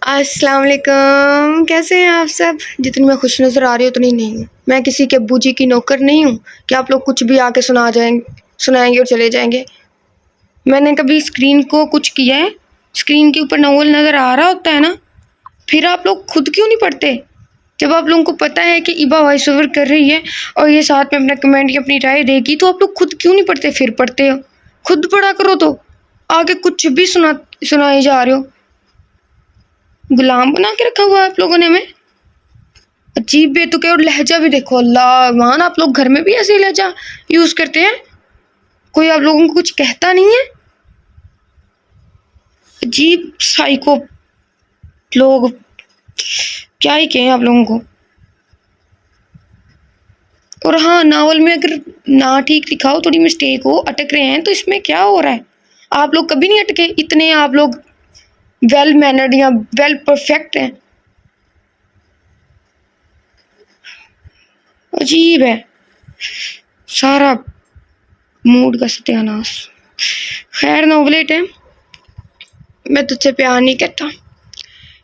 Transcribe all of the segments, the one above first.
अस्सलाम वालेकुम। कैसे हैं आप सब? जितनी मैं खुश नज़र आ रही हूँ उतनी नहीं हूँ। मैं किसी के अब्बू जी की नौकर नहीं हूँ कि आप लोग कुछ भी आके सुनाएंगे और चले जाएंगे। मैंने कभी स्क्रीन को कुछ किया है? स्क्रीन के ऊपर नॉवल नज़र आ रहा होता है ना, फिर आप लोग खुद क्यों नहीं पढ़ते? जब आप लोगों को पता है कि इबा वॉइस ओवर कर रही है और ये साथ में अपना कमेंट या अपनी राय देगी, तो आप लोग खुद क्यों नहीं पढ़ते? फिर पढ़ते हो, खुद पढ़ा करो। तो आगे कुछ भी सुनाए जा रहे हो। गुलाम बना के रखा हुआ है आप लोगों ने हमें। अजीब बेतुके, और लहजा भी देखो, अल्लाह मान, आप लोग घर में भी ऐसे ही लहजा यूज करते हैं? कोई आप लोगों को कुछ कहता नहीं है? अजीब साइको लोग, क्या ही कहें आप लोगों को। और हाँ, नावल में अगर ना ठीक लिखा हो, थोड़ी मिस्टेक हो, अटक रहे हैं, तो इसमें क्या हो रहा है? आप लोग कभी नहीं अटके, इतने आप लोग वेल मैनर्ड या वेल परफेक्ट हैं। अजीब है सारा मूड का सत्यानाश। खैर, नॉवलेट है, मैं तुझसे प्यार नहीं करता।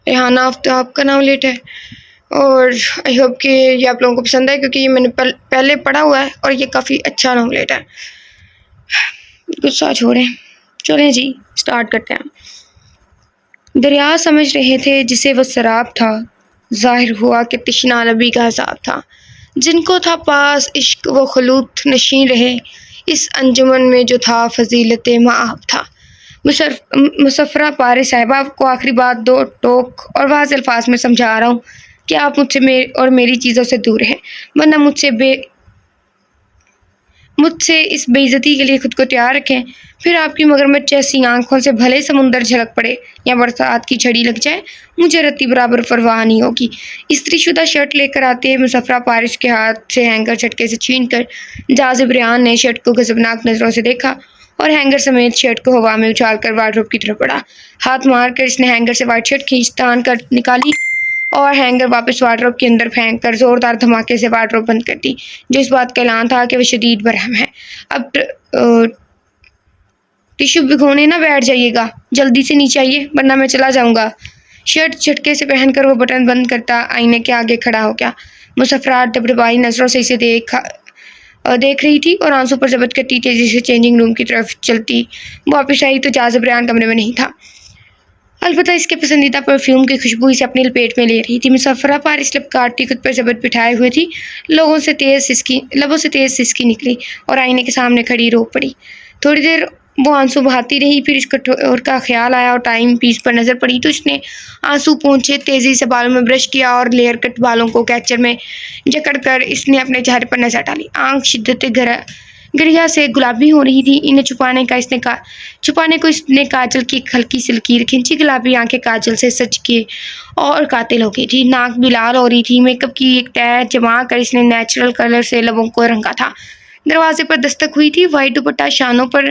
रेहाना आफ्ताब का नॉवलेट है और आई होप कि ये आप लोगों को पसंद है, क्योंकि ये मैंने पहले पढ़ा हुआ है और ये काफ़ी अच्छा नॉवलेट है। गुस्सा छोड़ें, चलें जी, स्टार्ट करते हैं। दरिया समझ रहे थे जिसे वो शराब था, जाहिर हुआ कि तिश्ना नबी का हिसाब था। जिनको था पास इश्क वो खलूत नशीं रहे, इस अंजुमन में जो था फजीलत माब था। मुसफ़रा पारी साहिबा, आपको आखिरी बात दो टोक और वाज़ अल्फाज में समझा रहा हूँ कि आप मुझसे और मेरी चीज़ों से दूर हैं, वरना मुझसे इस बेइज्जती के लिए खुद को तैयार रखें। फिर आपकी मगरमच्छ जैसी आंखों से भले समुंदर झलक पड़े या बरसात की झड़ी लग जाए, मुझे रत्ती बराबर परवाह नहीं होगी। इस्त्रीशुदा शर्ट लेकर आते मुसफ़रा पारिस के हाथ से हैंगर झटके से छीन कर जाज़िब रेहान ने शर्ट को गज़बनाक नज़रों से देखा और हैंगर समेत शर्ट को हवा में उछाल कर वार्डरोब की तरफ बढ़ा। हाथ मार कर इसने हैंगर से वाइट शर्ट खींच तान कर निकाली और हैंगर वापस वार्डरोब के अंदर फेंक कर जोरदार धमाके से वार्डरोब बंद कर दी, जो इस बात का ऐलान था कि वह शदीद बरहम है। अब टिश्यू भिगोने ना बैठ जाइएगा, जल्दी से नीचे आइए वरना मैं चला जाऊंगा। शर्ट झटके से पहनकर वो बटन बंद करता आईने के आगे खड़ा हो गया। मुसफ़रा डबडबाई नज़रों से इसे देख रही थी और आंसू पर जबत करती तेजी से चेंजिंग रूम की तरफ चलती वापस आई तो जाज़िब रेहान कमरे में नहीं था। अलबत्ता इसके पसंदीदा परफ्यूम की खुशबू इसे अपनी लपेट में ले रही थी। मुसफ़रा पारिस लब काटती खुद पर जबत बिठाए हुए थी। लबों से तेज़ सिसकी निकली और आईने के सामने खड़ी रो पड़ी। थोड़ी देर वो आंसू बहाती रही, फिर इसको ठोर का ख्याल आया और टाइम पीस पर नज़र पड़ी तो इसने आंसू पोंछे तेज़ी से बालों में ब्रश किया और लेयर कट बालों को कैचर में जकड़ कर इसने अपने चेहरे पर नज़र डाली। आंख शिद्दत गरिया से गुलाबी हो रही थी। इन्हें छुपाने को इसने काजल की एक हल्की सी लकीर खींची। गुलाबी आंखें काजल से सच के और कातिल हो गई थी। नाक भी लाल हो रही थी। मेकअप की एक तह जमा कर इसने नेचुरल कलर से लबों को रंगा था। दरवाजे पर दस्तक हुई थी। वाइट दुपट्टा शानों पर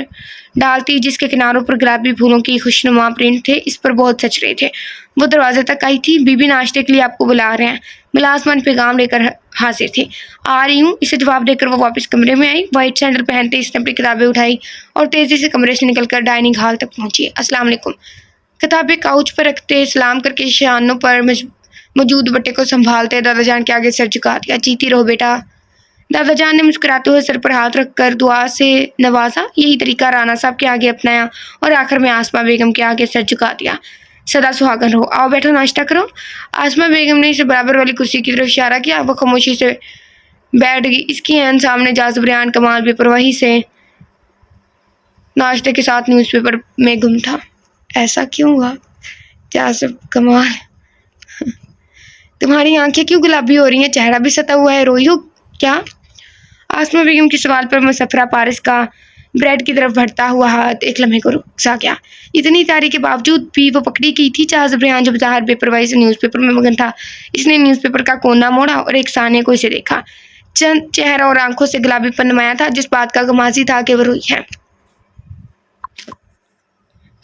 डालती, जिसके किनारों पर गुलाबी फूलों की खुशनुमा प्रिंट थे, इस पर बहुत सच रहे थे। वो दरवाजे तक आई थी। बीबी नाश्ते के लिए आपको बुला रहे हैं। मुलाजमान पैगाम लेकर हाजिर थे। आ रही हूँ, इसे जवाब देकर वो वापस कमरे में आई। वाइट सैंडल पहनते इसने अपनी किताबें उठाई और तेज़ी से कमरे से निकलकर डाइनिंग हॉल तक पहुंची। अस्सलाम वालेकुम। किताबें काउच पर रखते सलाम करके शानों पर मौजूद बट्टे को संभालते दादा जान के आगे सर झुका दिया। जीती रहो बेटा। दादा जान ने मुस्कुराते हुए सर पर हाथ रखकर दुआ से नवाजा। यही तरीका राना साहब के आगे अपनाया और आखिर में आसमा बेगम के आगे सर झुका दिया। सदा सुहागन रहो। आओ बैठो, नाश्ता करो। आसमा बेगम ने इसे बराबर वाली कुर्सी की तरफ इशारा किया। वह खामोशी से बैठ गई। इसकी एन सामने जाज़िब रेहान कमाल बेपरवाही से नाश्ते के साथ न्यूज़पेपर में गुम था। ऐसा क्यों हुआ जाज़िब कमाल? तुम्हारी आंखें क्यों गुलाबी हो रही हैं? चेहरा भी सता हुआ है, रोई हो क्या? आसमा बेगम के सवाल पर मुसफ़रा पारिस का ब्रेड की तरफ बढ़ता हुआ हाथ एक लम्हे को रुक सा गया। इतनी तारीख के बावजूद भी वो पकड़ी गई थी। जाज़िब रेहान जब ज़ाहिर बेपरवाही से न्यूज़पेपर में मगन था, इसने न्यूज़पेपर का कोना मोड़ा और एक साने को इसे देखा। चंद चेहरा और आंखों से गुलाबीपन नुमाया था, जिस बात का गमाजी था कि वो रोई है।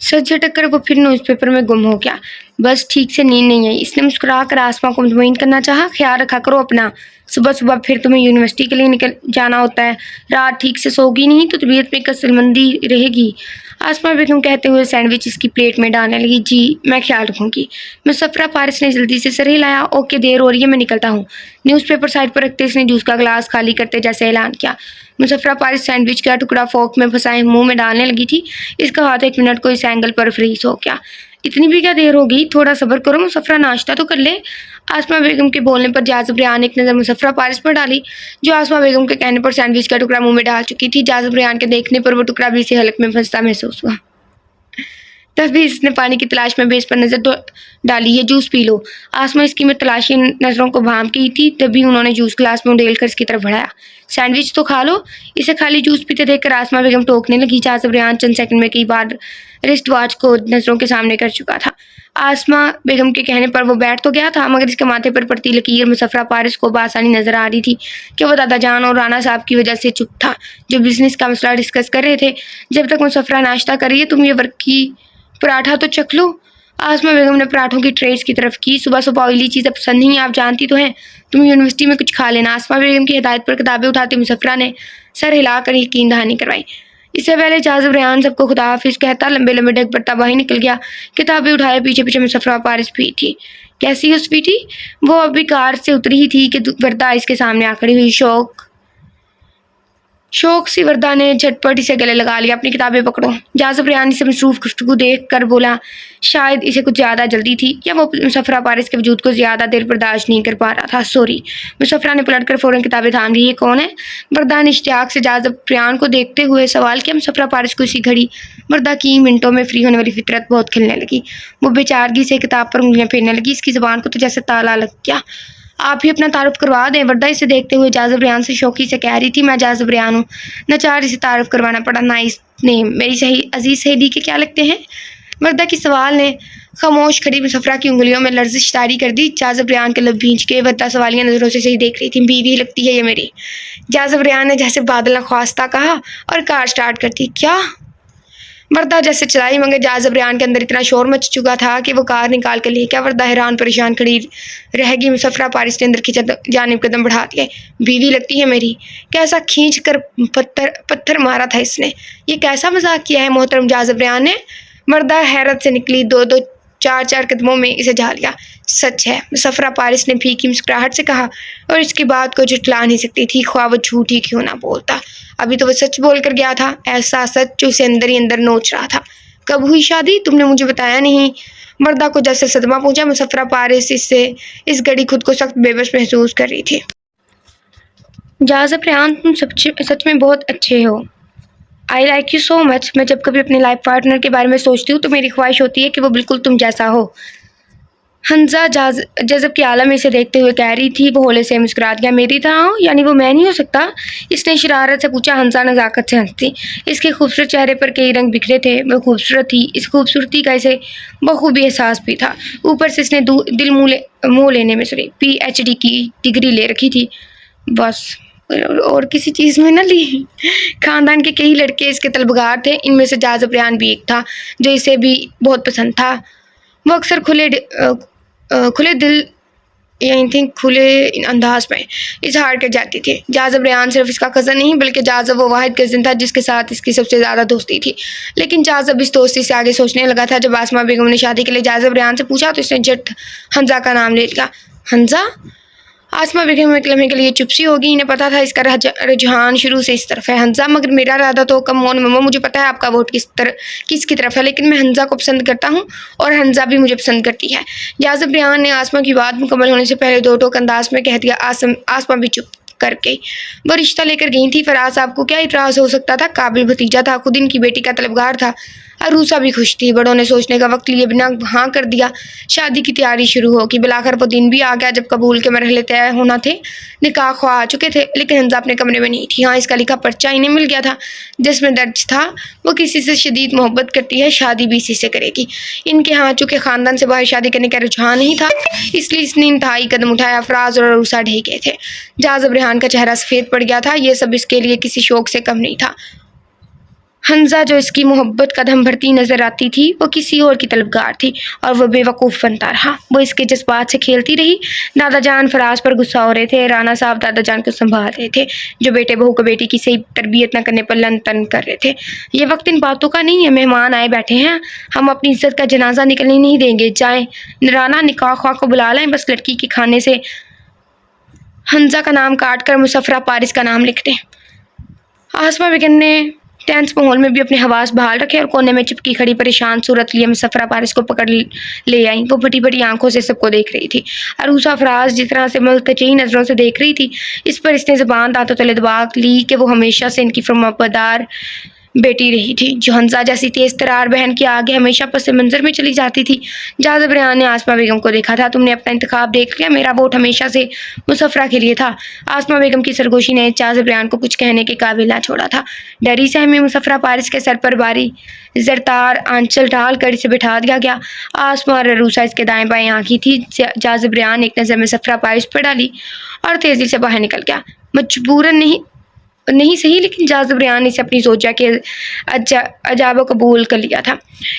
सर झटक कर वो फिर न्यूज़पेपर में गुम हो गया। बस ठीक से नींद नहीं आई। इसने मुस्कुरा कर आसमा को मुतमईन करना चाहा। ख्याल रखा करो अपना, सुबह सुबह फिर तुम्हें यूनिवर्सिटी के लिए निकल जाना होता है। रात ठीक से सोगी नहीं तो तबीयत में कसलमंदी रहेगी। आसमा बेगम कहते हुए सैंडविच इसकी प्लेट में डालने लगी। जी मैं ख्याल रखूँगी। मुसफ्रा पारिस ने जल्दी से सर हिलाया। ओके देर हो रही है, मैं निकलता हूँ। न्यूज़पेपर साइड पर रखते उसने जूस का गिलास खाली करते जैसे ऐलान किया। मुसफ्रा पारिस सैंडविच का टुकड़ा फोर्क में फंसाए मुंह में डालने लगी थी। इसका हाथ 1 मिनट को इस एंगल पर फ्रीज हो गया। इतनी भी क्या देर हो गई, थोड़ा सब्र करो मुसफ्रा, नाश्ता तो कर ले। आसमा बेगम के बोलने पर जाज़ब रेहान एक नज़र मुसफ्रा पारिस पर डाली, जो आसमा बेगम के कहने पर सैंडविच का टुकड़ा मुंह में डाल चुकी थी। जाज़ब रेहान के देखने पर वो टुकड़ा भी इसे हलक में फंसता महसूस हुआ। तभी इसने पानी की तलाश में बेस पर नज़र डाली। है जूस पी लो। आसमा इसकी में तलाशी नज़रों को भांप की थी, तभी उन्होंने जूस ग्लास में उंडेल कर इसकी तरफ बढ़ाया। सैंडविच तो खा लो। इसे खाली जूस पीते देखकर आसमा बेगम टोकने लगी। जाज़ब रेहान चंद सेकंड में कई बार रिस्ट वॉच को नज़रों के सामने कर चुका था। आसमा बेगम के कहने पर वो बैठ तो गया था, मगर इसके माथे पर पड़ती लकीर मुसफ्रा पारिस को बआसानी नजर आ रही थी कि वो दादा जान और राना साहब की वजह से चुप था, जो बिजनेस का मसला डिस्कस कर रहे थे। जब तक मुसफ्रा नाश्ता कर रही है, तुम ये वर्क की पराठा तो चख लो। आसमा बेगम ने पराठों की ट्रेस की तरफ की। सुबह सुबह ऑयली चीज़ें पसंद नहीं, आप जानती तो हैं। तुम यूनिवर्सिटी में कुछ खा लेना। आसमा बेगम की हिदायत पर किताबें उठाते मुसफ्रा ने सर हिलाकर यकीन दहानी करवाई। इससे पहले जाज़ब रेहान सबको खुदा हाफिज कहता लंबे लंबे ढक पड़ता बाहर निकल गया। किताबें उठाए पीछे पीछे मुसफ्रा पारिस भी थी। कैसी हो स्वीटी? वो अभी कार से उतरी ही थी कि वर्दा इसके सामने आ खड़ी हुई। शौक सी वर्दा ने झटपट इसे गले लगा लिया। अपनी किताबें पकड़ो। जाज़ब रेहान से मसरूफ गुफ्तगू देख कर बोला। शायद इसे कुछ ज़्यादा जल्दी थी या वो मुसफ्रा पारिस के वजूद को ज़्यादा देर बर्दाश्त नहीं कर पा रहा था। सॉरी। मुसफ्रा ने पलट कर फ़ौरन किताबें थाम ली। ये कौन है? वर्दा ने इश्तियाक से जाज़ब रेहान को देखते हुए सवाल किया। मुसफ्रा पारिस को इसी घड़ी वर्दा की मिनटों में फ्री होने वाली फितरत बहुत खिलने लगी। वो बेचारगी से किताब पर उंगलियां फेरने लगी। इसकी ज़बान को तो जैसे ताला लग गया। आप ही अपना तारुफ करवा दें। वर्दा इसे देखते हुए जाज़ब रेहान से शौकी से कह रही थी। मैं जाज़ब रेहान हूँ। नचार इसे तारुफ करवाना पड़ा। Nice name. मेरी सही अजीज़ सहेली के क्या लगते हैं? वर्दा की सवाल ने खामोश खड़ी मुसफ्रा की उंगलियों में लर्जिश तारी कर दी। जाज़ब रेहान के लब भींच के वर्दा सवालिया नज़रों से सही देख रही थी। बीवी लगती है ये मेरी। जाज़ब रेहान ने जैसे बादल नख्वास्ता कहा और कार स्टार्ट करती। क्या? वर्दा जैसे चलाई, मगर जाज़ब रेहान के अंदर इतना शोर मच चुका था कि वो कार निकाल कर ले गया। वर्दा हैरान परेशान खड़ी रहेगी। मुसफ्रा पारिस ने अंदर की जानिब कदम बढ़ा दिए। बीवी लगती है मेरी? कैसा खींच कर पत्थर मारा था इसने? ये कैसा मजाक किया है मोहतरम जाज़ब रेहान ने? वर्दा हैरत से निकली। दो दो चार चार कदमों में इसे झाल लिया। सच है, मुसफ्रा पारिस ने फीकी मुस्कुराहट से कहा, और इसकी बात को झुठला नहीं सकती थी, ख्वाह वो झूठी क्यों ना बोलता। अभी तो वो सच बोल कर गया था, ऐसा सच जो उसे अंदर ही अंदर नोच रहा था। कब हुई शादी? तुमने मुझे बताया नहीं। मर्दा को जैसे सदमा पहुंचा। मुसफ्रा पारिस इससे इस घड़ी खुद को सख्त बेबस महसूस कर रही थी। जाज़ब रेहान, तुम सच में बहुत अच्छे हो। I like you so much. मैं जब कभी अपने लाइफ पार्टनर के बारे में सोचती हूँ तो मेरी ख्वाहिश होती है कि वो बिल्कुल तुम जैसा हो। हंजा जज़ब के आलम में इसे देखते हुए कह रही थी। वो होले से मुस्कुरा दिया। मेरी तरह हो? यानी वो मैं नहीं हो सकता? इसने शरारत से पूछा। हंसा नज़ाकत से हंसती। इसके खूबसूरत चेहरे पर कई रंग बिखरे थे। वो खूबसूरत थी। इस खूबसूरती का इसे बखूबी एहसास भी था। ऊपर से इसने दिल मोह लेने में PhD की डिग्री ले रखी थी। बस और किसी चीज़ में न ली। ख़ानदान के कई लड़के इसके तलबगार थे। इनमें से जाज़ब रेहान भी एक था जो इसे भी बहुत पसंद था। वो अक्सर खुले दिल खुले अंदाज में इजहार कर जाती थी। जाज़ब रेहान सिर्फ इसका कज़न नहीं बल्कि जाज़ब वो वाहिद कज़न था जिसके साथ इसकी सबसे ज़्यादा दोस्ती थी। लेकिन जाज़ब इस दोस्ती से आगे सोचने लगा था। जब आसमा बेगम ने शादी के लिए जाज़ब रेहान से पूछा तो इसने झट हंजा का नाम ले लिया। हंजा? आसमा बेगम एक लम्हे के लिए चुप सी होगी। इन्हें पता था इसका रुझान शुरू से इस तरफ है। हंजा? मगर मेरा इरादा तो कम ऑन मम्मा, मुझे पता है आपका वोट किसकी तरफ है, लेकिन मैं हंजा को पसंद करता हूँ और हंजा भी मुझे पसंद करती है। जाज़ब रेहान ने आसमा की बात मुकम्मल होने से पहले दो टोक अंदाज में कह दिया। आसमा भी चुप करके वो रिश्ता लेकर गई थी। फराज साहब को क्या इतराज़ हो सकता था? काबिल भतीजा था, खुद इनकी बेटी का तलबगार था। अरूसा भी खुश थी। बड़ों ने सोचने का वक्त लिए बिना हाँ कर दिया। शादी की तैयारी शुरू होगी। बिलाखिर वो दिन भी आ गया जब कबूल के मरहले तय होना थे। निकाह ख्वाह आ चुके थे, लेकिन हंजा अपने कमरे में नहीं थी। हाँ, इसका लिखा पर्चा इन्हें मिल गया था जिसमें दर्ज था वो किसी से शदीद मोहब्बत करती है, शादी भी इसी से करेगी। इनके यहाँ चूँकि ख़ानदान से बाहर शादी करने का रुझान नहीं था, इसलिए इसने इंतहाई कदम उठाया। फराज और अरूसा ढह गए थे। जाज़ब रेहान का चेहरा सफ़ेद पड़ गया था। ये सब इसके लिए किसी शौक से कम नहीं था। हंजा जो इसकी मोहब्बत का दम भरती नजर आती थी वो किसी और की तलबगार थी और वो बेवकूफ़ बनता रहा। वो इसके जज्बात से खेलती रही। दादा जान फराज पर गुस्सा हो रहे थे। राना साहब दादा जान को संभाल रहे थे जो बेटे बहू को बेटी की सही तरबियत न करने पर लन तन कर रहे थे। ये वक्त इन बातों का नहीं है, मेहमान आए बैठे हैं, हम अपनी इज्जत का जनाजा निकलने नहीं देंगे। जाए राना निकाह ख्वाह को बुला लाएं, बस लड़की के खाने से हंजा का नाम काट कर मुसफ़रा पारिस का नाम लिख दें। आसमा बेगम ने टेंस माहौल में भी अपने हवास बहाल रखे और कोने में चिपकी खड़ी परेशान सूरत लिए मुसफ़रा पारिस को पकड़ ले आई। वो बड़ी बड़ी आंखों से सबको देख रही थी। अरूसा फराज जिस तरह से मुल्तजी नज़रों से देख रही थी, इस पर इसने ज़बान दांतों तले दबा ली कि वो हमेशा से इनकी फरमाबरदार बेटी रही थी जो हंजा जैसी तेज तरार बहन के आगे हमेशा पस मंजर में चली जाती थी। जाज़िब रेहान ने आसमा बेगम को देखा था। तुमने अपना इंतखाब देख लिया, मेरा वोट हमेशा से मुसफ़रा के लिए था। आसमा बेगम की सरगोशी ने जाज़िब रेहान को कुछ कहने के काबिल ना छोड़ा था। डरी सहमी मुसफ़रा पारिस के सर पर भारी जरतार आंचल डाल कर इसे बिठा दिया गया। आसमा और अरूसा इसके दाएं बाएं आंखी थी। जाज़िब रेहान एक नज़र मुसफ़रा पारिस पर डाली और तेज़ी से बाहर निकल गया। मजबूरन नहीं सही, लेकिन जाज़िब रेहान ने इसे अपनी सोचा के अजाब कबूल कर लिया था।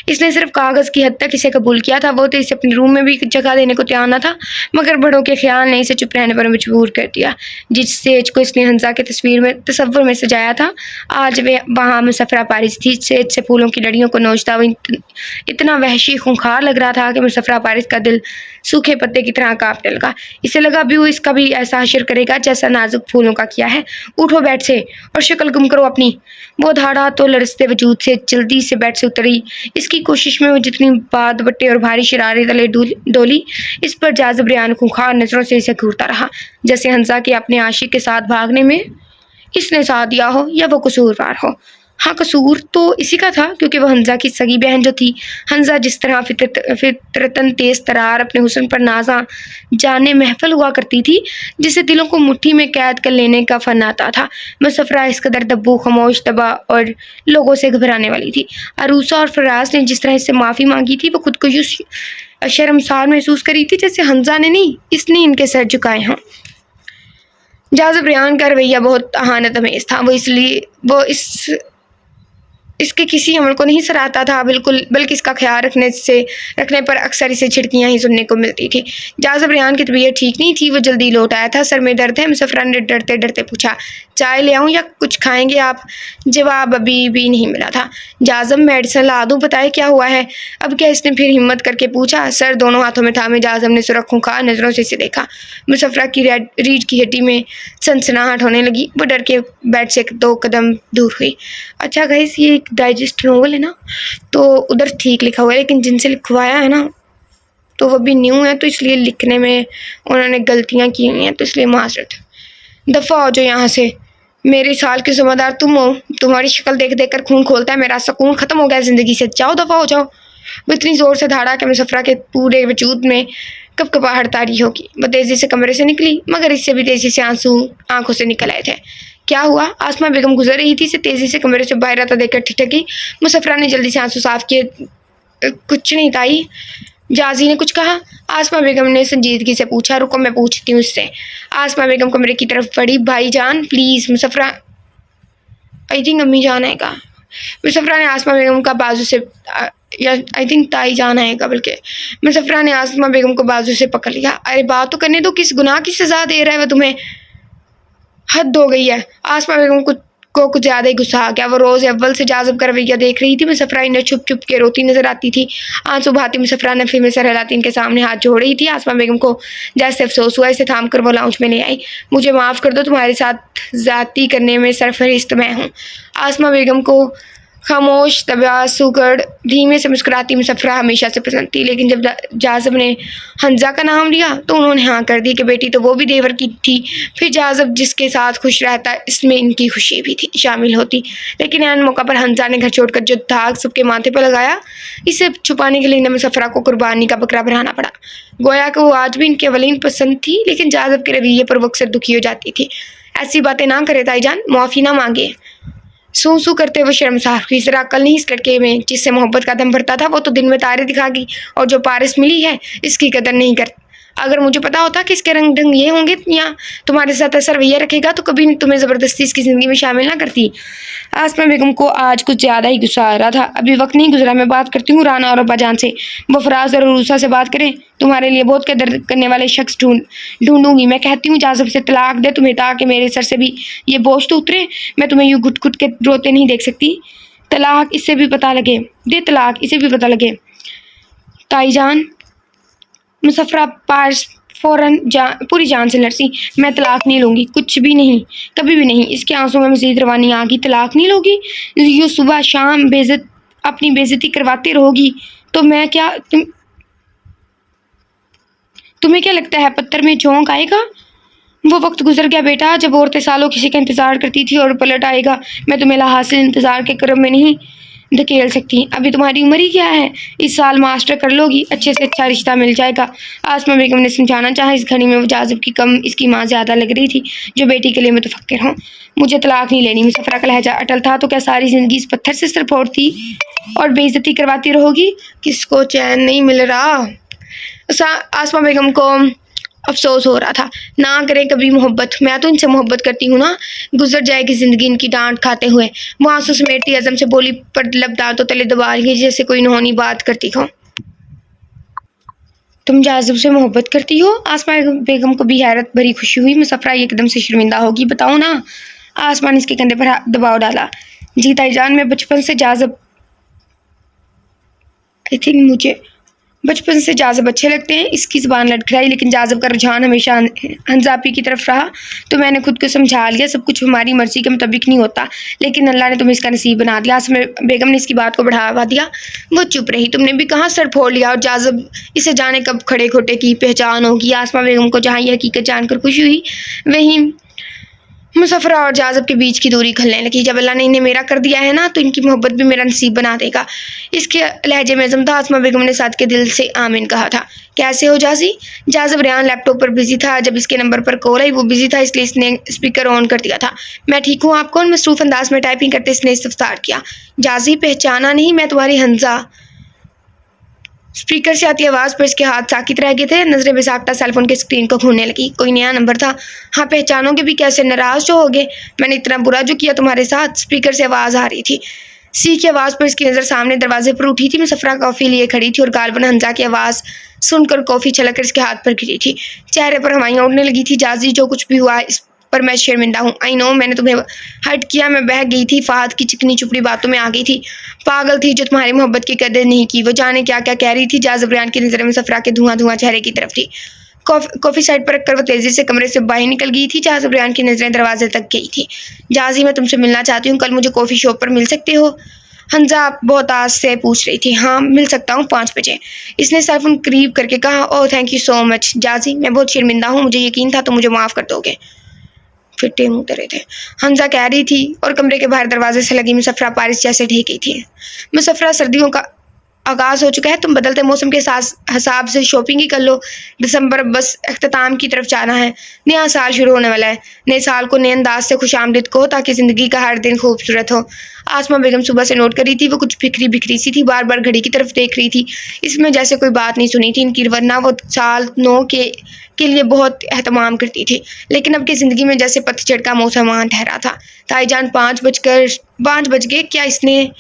इसने सिर्फ कागज़ की हद तक इसे कबूल किया था। वो तो इसे अपने रूम में भी जगह देने को तैयार न था, मगर बड़ों के ख्याल ने इसे चुप रहने पर मजबूर कर दिया। जिस स्टेज को इसने हंसा के तस्वुर में सजाया था, आज वे वहाँ मुसफ़रा पारिस थी। स्टेज से फूलों की लड़ियों को नोचता हुआ इतना वहशी खूंखार लग रहा था कि मुसफ़रा पारिस का दिल सूखे पत्ते की तरह कांपने लगा। इसे लगा भी वो इसका भी ऐसा हशर करेगा जैसा नाजुक फूलों का किया है। उठो बेड से और शक्ल गुम करो अपनी। वो धाड़ा तो लड़सते वजूद से जल्दी से बेड से उतरी। इसकी कोशिश में वो जितनी बात बट्टे और भारी शरारे तले डोली, इस पर जाज़िब रेहान खूंखार नजरों से इसे घूरता रहा, जैसे हंसा के अपने आशिक के साथ भागने में इसने साथ दिया हो या वो कसूरवार हो। हाँ, कसूर तो इसी का था, क्योंकि वह हंजा की सगी बहन जो थी। हंजा जिस तरह फितरतन तेज तरार अपने हुस्न पर नाजा जाने महफल हुआ करती थी, जिसे दिलों को मुट्ठी में कैद कर लेने का फन आता था। मुसफ़रा इस कदर दब्बू खामोश तबा और लोगों से घबराने वाली थी। अरूसा और फराज ने जिस तरह इससे माफ़ी मांगी थी, वो खुद को यूँ शर्मसार महसूस करी थी जैसे हंजा ने नहीं, इसने इनके सर झुकाए हों। जाज़िब रेहान का रवैया बहुत अहानत अमेज़ था। वो इसके किसी अमल को नहीं सराहता था बिल्कुल, बल्कि इसका ख्याल रखने पर अक्सर इसे छिड़कियाँ ही सुनने को मिलती थी। जाज़िब रेहान की तबीयत ठीक नहीं थी। वो जल्दी लौट आया था। सर में दर्द है? मुसफ़रा ने डरते डरते पूछा। चाय ले आऊँ या कुछ खाएंगे आप? जवाब अभी भी नहीं मिला था। जाज़िब मेडिसिन ला दूँ? बताए क्या हुआ है? अब क्या इसने फिर हिम्मत करके पूछा। सर दोनों हाथों में थामे जाज़िब ने सुरख खूंखार नज़रों से इसे देखा। मुसफ़रा की रीढ़ की हड्डी में सनसनाहट होने लगी। वो डर के बेड से 2 कदम दूर हुई। अच्छा गाइस, ये एक डाइजेस्ट नोवेल है ना, तो उधर ठीक लिखा हुआ है, लेकिन जिनसे लिखवाया है ना तो वो भी न्यू है, तो इसलिए लिखने में उन्होंने गलतियाँ की हुई हैं, तो इसलिए माजरत। दफ़ा हो जो यहाँ से। मेरे साल की ज़िम्मेदार तुम हो। तुम्हारी शक्ल देख देख कर खून खोलता है मेरा। सुकून ख़त्म हो गया ज़िंदगी से। जाओ, दफ़ा हो जाओ। वो इतनी ज़ोर से धाड़ा कि मुसफ़रा के पूरे वजूद में कपकपाहट तारी होगी। वो तेज़ी से कमरे से निकली, मगर इससे भी तेज़ी से आंसू आंखों से निकल आए थे। क्या हुआ? आसमा बेगम गुजर रही थी। इसे तेज़ी से कमरे से बाहर आता देखकर ठिठकी। मुसफ़रा ने जल्दी से आंसू साफ किए। कुछ नहीं ताई। जाजी ने कुछ कहा? आसमा बेगम ने संजीदगी से पूछा। रुको, मैं पूछती हूँ उससे। आसमा बेगम कमरे की तरफ बढ़ी। भाई जान प्लीज़। मुसफ़रा, आई थिंक अम्मी जान आएगा। मुसफ़रा ने आसमा बेगम का बाजू से या आई थिंक ताई जान आएगा बल्कि। मुसफ़रा ने आसमा बेगम को बाजू से पकड़ लिया। अरे बात तो करने दो, किस गुनाह की सज़ा दे रहा है वह तुम्हें? हद हो गई है। आसमा बेगम को कुछ ज़्यादा ही गुस्सा आ गया। वो रोज़ अव्वल से जाज़िब का रवैया देख रही थी। मुसफ़रा इन्हें छुप छुप के रोती नजर आती थी। आंसू बहाती मुसफ़रा नफ़ी में सर हिलाती इनके सामने हाथ जोड़ रही थी। आसमा बेगम को जैसे अफसोस हुआ। इसे थाम कर वो लाउंज में ले आई। मुझे माफ़ कर दो, तुम्हारे साथ ज़्यादती करने में सरफहरिस्त मैं हूँ। आसमा बेगम को खामोश तबस्सुम धीमे से मुस्कुराती मुसफ़रा हमेशा से पसंद थी, लेकिन जब जाज़िब ने हंजा का नाम लिया तो उन्होंने हाँ कर दी कि बेटी तो वो भी देवर की थी। फिर जाज़िब जिसके साथ खुश रहता, इसमें इनकी खुशी भी थी शामिल होती। लेकिन ऐन मौका पर हंजा ने घर छोड़कर जो दाग सबके माथे पर लगाया, इसे छुपाने के लिए इन्हें मुसफ़रा को कुर्बानी का बकरा बनाना पड़ा। गोया कि वो आज भी इनके वलीन पसंद थी, लेकिन जाज़िब के रवैये पर वो अक्सर दुखी हो जाती थी। ऐसी बातें ना करे ताईजान, माफ़ी ना मांगे। सू करते हुए शर्मसार हुई। ज़रा अक्ल नहीं इस लड़के में जिससे मोहब्बत का दम भरता था। वो तो दिन में तारे दिखागी, और जो पारिस मिली है इसकी कदर नहीं कर। अगर मुझे पता होता कि इसके रंग ढंग ये होंगे या तुम्हारे साथ ऐसा रवैया रखेगा तो कभी तुम्हें ज़बरदस्ती इसकी ज़िंदगी में शामिल ना करती। आसमा बेगम को आज कुछ ज़्यादा ही गुस्सा आ रहा था। अभी वक्त नहीं गुजरा, मैं बात करती हूँ राना और अब्बाजान से, वो फराज और रूसा से बात करें। तुम्हारे लिए बहुत कदर करने वाले शख्स ढूंढूंगी। मैं कहती हूँ जाज़ब से तलाक दे तुम्हें, ताकि मेरे सर से भी ये बोझ तो उतरे। मैं तुम्हें यूँ घुट घुट के रोते नहीं देख सकती। तलाक इससे भी पता लगे, दे तलाक, इसे भी पता लगे। ताईजान, मुसफ़रा पास फ़ौरन पूरी जान से लड़सी। मैं तलाक नहीं लूँगी, कुछ भी नहीं, कभी भी नहीं। इसके आंसू में मज़ीद रवानी आ गई। तलाक नहीं लोगी? यूँ सुबह शाम अपनी बेइज्जती करवाती रहोगी तो मैं क्या तुम्हें क्या लगता है पत्थर में झोंक आएगा? वो वक्त गुजर गया बेटा जब औरतें सालों किसी का इंतज़ार करती थी और पलट आएगा। मैं तुम्हें लाहासिल इंतज़ार के क्रम में नहीं धकेल सकती। अभी तुम्हारी उम्र ही क्या है? इस साल मास्टर कर लोगी, अच्छे से अच्छा रिश्ता मिल जाएगा। आसमा बेगम ने समझाना चाहा। इस घड़ी में वो जाज़ब की कम इसकी माँ ज़्यादा लग रही थी, जो बेटी के लिए मुतफक्किर हों। मुझे तलाक नहीं लेनी। मुसफ़रा का लहजा अटल था। तो क्या सारी ज़िंदगी इस पत्थर से सर फोड़ती और बेइज्जती करवाती रहोगी? किसको चैन नहीं मिल रहा? आसमा बेगम को अफसोस हो रहा था। ना करें कभी मोहब्बत, मैं तो इनसे मोहब्बत करती हूँ ना। गुजर जाएगी ज़िंदगी इनकी डांट खाते हुए। वो आंसू समेटती अज़म से बोली, पर लब दांतों तले दबा रही जैसे कोई नहोनी बात करती हो। तुम जाज़ब से मोहब्बत करती हो? आसमा बेगम को भी हैरत भरी खुशी हुई। मुसफ़रा एकदम से शर्मिंदा होगी, बताओ ना। आसमा ने इसके कंधे पर दबाव डाला। जी ताईजान, मैं बचपन से जाज़ब मुझे बचपन से जाज़ब अच्छे लगते हैं। इसकी ज़ुबान लड़खड़ाई, लेकिन जाज़ब का रुझान हमेशा हंजापी की तरफ रहा। तो मैंने खुद को समझा लिया, सब कुछ हमारी मर्ज़ी के मुताबिक नहीं होता, लेकिन अल्लाह ने तुम्हें इसका नसीब बना दिया। आसमा बेगम ने इसकी बात को बढ़ावा दिया। वो चुप रही। तुमने भी कहाँ सर फोड़ लिया, और जाज़ब इसे जाने कब खड़े खोटे की पहचान होगी। आसमा बेगम को जहाँ ये हकीकत जानकर खुशी हुई, वहीं मुसफ़रा और जाज़ब के बीच की दूरी खलने लगी। जब अल्लाह ने इन्हें मेरा कर दिया है ना, तो इनकी मोहब्बत भी मेरा नसीब बना देगा। इसके लहजे में अज़म था। आसमा बेगम ने साथ के दिल से आमीन कहा था। कैसे हो जाज़ी? जाज़ब रेहान लैपटॉप पर बिजी था। जब इसके नंबर पर कॉल आई, वो बिजी था, इसलिए इसने स्पीकर ऑन कर दिया था। मैं ठीक हूँ, आप कौन? मसरूफ़ अंदाज में टाइपिंग करते इसने इस्तफ़सार किया। जाज़ी, पहचाना नहीं? मैं तुम्हारी हंजा। स्पीकर से आती आवाज़ पर इसके हाथ साकित रह गए थे। नज़रें बेसाख्ता सेलफोन की स्क्रीन को घूरने लगी। कोई नया नंबर था? हाँ, पहचानोगे भी कैसे? नाराज़ जो होगे, मैंने इतना बुरा जो किया तुम्हारे साथ। स्पीकर से आवाज़ आ रही थी। सी की आवाज़ पर इसकी नज़र सामने दरवाजे पर उठी थी। मुसफ़रा कॉफ़ी लिए खड़ी थी और गालबन हंजा की आवाज़ सुनकर कॉफ़ी छलक कर इसके हाथ पर गिरी थी। चेहरे पर हवाइयाँ उड़ने लगी थी। जाज़ी, जो कुछ भी हुआ इस पर मैं शर्मिंदा हूँ। आई नो, मैंने तुम्हें हर्ट किया। मैं बह गई थी, फ़ाहद की चिकनी चुपड़ी बातों में आ गई थी। पागल थी जो तुम्हारी मोहब्बत की कदर नहीं की। वो जाने क्या क्या कह रही थी। जाज़ब रेहान की नज़र मुसफ़रा के धुआं धुआं चेहरे की तरफ थी। कॉफ़ी साइड पर रखकर वो तेज़ी से कमरे से बाहर निकल गई थी। जाज़ब रेहान की नज़रें दरवाजे तक गई थी। जाज़ी, मैं तुमसे मिलना चाहती हूँ। कल मुझे कॉफ़ी शॉप पर मिल सकते हो? हंजा बहुत आस से पूछ रही थी। हाँ, मिल सकता हूँ, 5 बजे। इसने सेलफोन करीब करके कहा। ओह, थैंक यू सो मच जाज़ी, मैं बहुत शर्मिंदा हूँ। मुझे यकीन था तुम मुझे माफ़ कर दोगे। फिट्टे मुँह तेरे थे, हंजा कह रही थी, और कमरे के बाहर दरवाजे से लगी मुसफ़रा पारिस जैसे ढह गई थी। मुसफ़रा, सर्दियों का आगाज़ हो चुका है, तुम बदलते मौसम के हिसाब से शॉपिंग ही कर लो। दिसंबर बस अख्ताम की तरफ जाना है। नया साल शुरू होने वाला है। नए साल को नए अंदाज से खुशामदीद कहो, ताकि ज़िंदगी का हर दिन खूबसूरत हो। आसमा बेगम सुबह से नोट कर रही थी। वो कुछ बिखरी बिखरी सी थी, बार बार घड़ी की तरफ देख रही थी। इसमें जैसे कोई बात नहीं सुनी थी इनकी, वरना वो साल 9 के लिए बहुत एहतमाम करती थी। लेकिन अब की ज़िंदगी में जैसे पतझड़ का मौसम आन ठहरा था। ताईजान, 5 बज गए क्या? इसने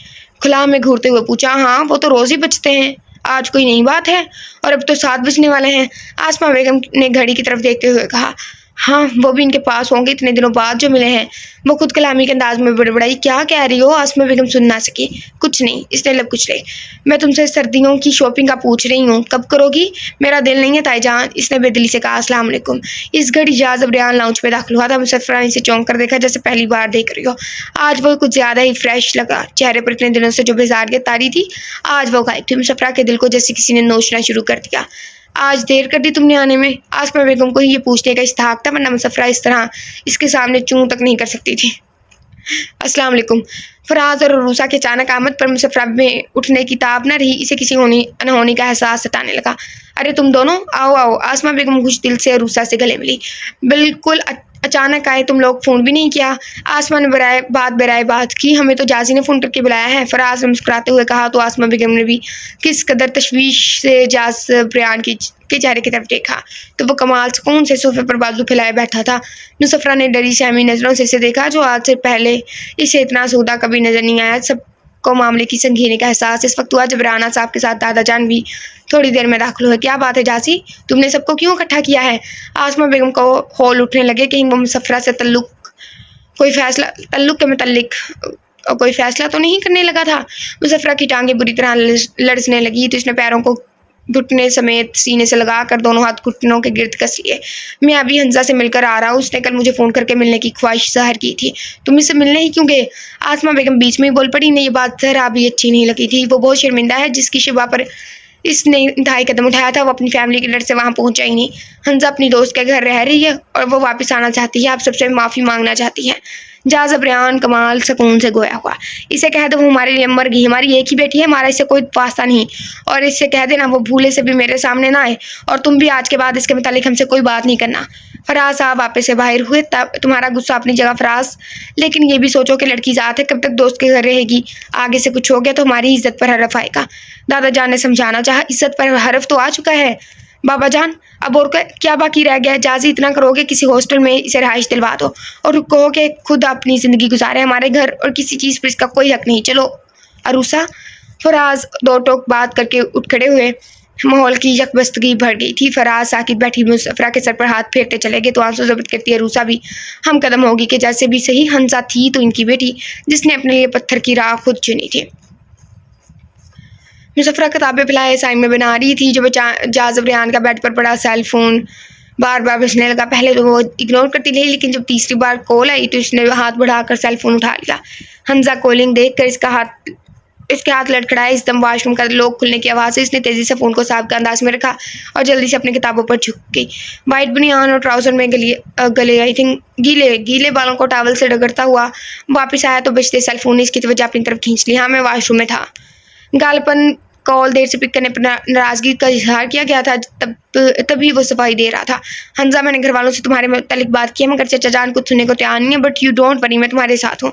खुला में घूरते हुए पूछा। हाँ, वो तो रोज़ ही बजते हैं, आज कोई नई बात है? और अब तो 7 बजने वाले हैं। आसमा बेगम ने घड़ी की तरफ देखते हुए कहा। हाँ, वो भी इनके पास होंगे, इतने दिनों बाद जो मिले हैं। वो खुद कलामी के अंदाज में बड़बड़ाई। क्या कह रही हो? आसमा बेगम सुन ना सकी। कुछ नहीं, इसने लब कुछ ले। मैं तुमसे सर्दियों की शॉपिंग का पूछ रही हूँ, कब करोगी? मेरा दिल नहीं है ताईजान, इसने बेदिली से कहा। अस्सलाम वालेकुम। इस घड़ी जाज़ब रेहान लाउंज पे दाखिल हुआ था। मुसफ़रा ने इसे चौंक कर देखा, जैसे पहली बार देख रही हो। आज वो कुछ ज़्यादा ही फ्रेश लगा। चेहरे पर इतने दिनों से जो बेजारियत तारी थी, आज वो गायब थी। मुसफ़रा के दिल को जैसे किसी ने नोचना शुरू कर दिया। आज देर कर दी तुमने आने में? आसमा बेगम को ये पूछने का इस्तेहाक था, वरना मुसफ़रा इस तरह इसके सामने चूं तक नहीं कर सकती थी। अस्सलाम वालेकुम। फराज और रूसा के अचानक आमद पर मुसफ़रा में उठने की ताब न रही। इसे किसी अनहोनी का एहसास सताने लगा। अरे तुम दोनों आओ आओ। आसमा बेगम खुश दिल से रूसा से गले मिली। बिल्कुल अचानक आए, तुम लोग फ़ोन भी नहीं किया। आसमा ने बराए बात की, हमें तो जाजी ने फ़ोन करके बुलाया है। फराज ने मुस्कुराते हुए कहा। तो आसमा बेगम ने भी किस कदर तशवीश से जाज बयान के चेहरे की तरफ देखा तो वो कमाल सुकून से सोफे पर बाजू फैलाए बैठा था। मुसफ्रा ने डरी सहमी नज़रों से इसे देखा, जो आज से पहले इसे इतना सूदा कभी नजर नहीं आया। सब को मामले की संगीनी का एहसास इस वक्त हुआ जब राना साहब के साथ दादा जान भी थोड़ी देर में दाखिल हुए। क्या बात है जासी, तुमने सबको क्यों इकट्ठा किया है? आसमा बेगम को हौल उठने लगे, कहीं वो मुसफ्रा से तल्लुक के मुतल्लिक कोई फैसला तो नहीं करने लगा था। मुसफ्रा की टांगें बुरी तरह लड़सने लगी तो इसने पैरों को घुटने समेत सीने से लगा कर दोनों हाथ घुटनों के गिर्द कस लिए। मैं अभी हंजा से मिलकर आ रहा हूँ, उसने कल मुझे फ़ोन करके मिलने की ख्वाहिश ज़ाहिर की थी। तुम इससे मिलने ही क्यों गए? आसमा बेगम बीच में ही बोल पड़ी। नहीं, ये बात ज़रा भी अच्छी नहीं लगी थी। वो बहुत शर्मिंदा है, जिसकी शिबा पर इसने इंतहाई कदम उठाया था, वो अपनी फैमिली के डर से वहाँ पहुँचा ही नहीं। हंजा अपनी दोस्त के घर रह रही है और वो वापस आना चाहती है। आप सबसे माफ़ी मांगना चाहती है। जहाँ ज़बरान कमाल सुकून से गोया हुआ। इसे कह दो वो हमारे लिए मर गई, हमारी एक ही बेटी है, हमारा इससे कोई वास्ता नहीं। और इससे कह देना वो भूले से भी मेरे सामने ना आए, और तुम भी आज के बाद इसके मुतालिक हमसे कोई बात नहीं करना। फराज साहब वापस से बाहर हुए। तब तुम्हारा गुस्सा अपनी जगह फराज, लेकिन ये भी सोचो कि लड़की ज़ात है, कब तक दोस्त के घर रहेगी? आगे से कुछ हो गया तो हमारी इज्जत पर हरफ आएगा। दादा जान ने समझाना चाहा। इज्जत पर हरफ तो आ चुका है बाबा जान, अब और क्या बाकी रह गया? जाजी इतना करोगे, किसी हॉस्टल में इसे रहाइश दिलवा दो और कहो कि खुद अपनी ज़िंदगी गुजारे, हमारे घर और किसी चीज़ पर इसका कोई हक नहीं। चलो अरूसा। फराज दो टोक बात करके उठ खड़े हुए। माहौल की यकबस्तगी बढ़ गई थी। फराज साकित बैठी मुसफ्रा के सर पर हाथ फेरते चले गए तो आंसू जब्त करती अरूसा भी हम कदम होगी कि जैसे भी सही हंसा थी तो इनकी बेटी, जिसने अपने लिए पत्थर की राह खुद चुनी थी। मुसफ्रा किताबें फैलाए असाइनमेंट बना रही थी जब जाज़ब रेहान का बेड पर पड़ा सेल फोन बार बार बजने लगा। पहले तो वो इग्नोर करती रही, लेकिन जब तीसरी बार कॉल आई तो इसने हाथ बढ़ाकर सेल फोन उठा लिया। हंजा कॉलिंग देखकर इसके हाथ लड़खड़ाए। इस दम वॉशरूम का लॉक खुलने की आवाज़ से इसने तेज़ी से फ़ोन को साबिक अंदाज में रखा और जल्दी से अपनी किताबों पर झुक गई। वाइट बनियान और ट्राउज़र में गले आई थिंक गीले बालों को टावल से रगड़ता हुआ वापस आया तो बजते सेल फोन ने इसकी तवज्जो अपनी तरफ खींच ली। हाँ, मैं वॉशरूम में था। गालपन कॉल देर से पिक करने पर नाराज़गी का इजहार किया गया था। तभी वो सफाई दे रहा था। हंजा, मैंने घर वालों से तुम्हारे मुतालिक बात की है, मगर चचा जान कुछ सुनने को तैयार नहीं है, बट यू डोंट वरी, मैं तुम्हारे साथ हूँ।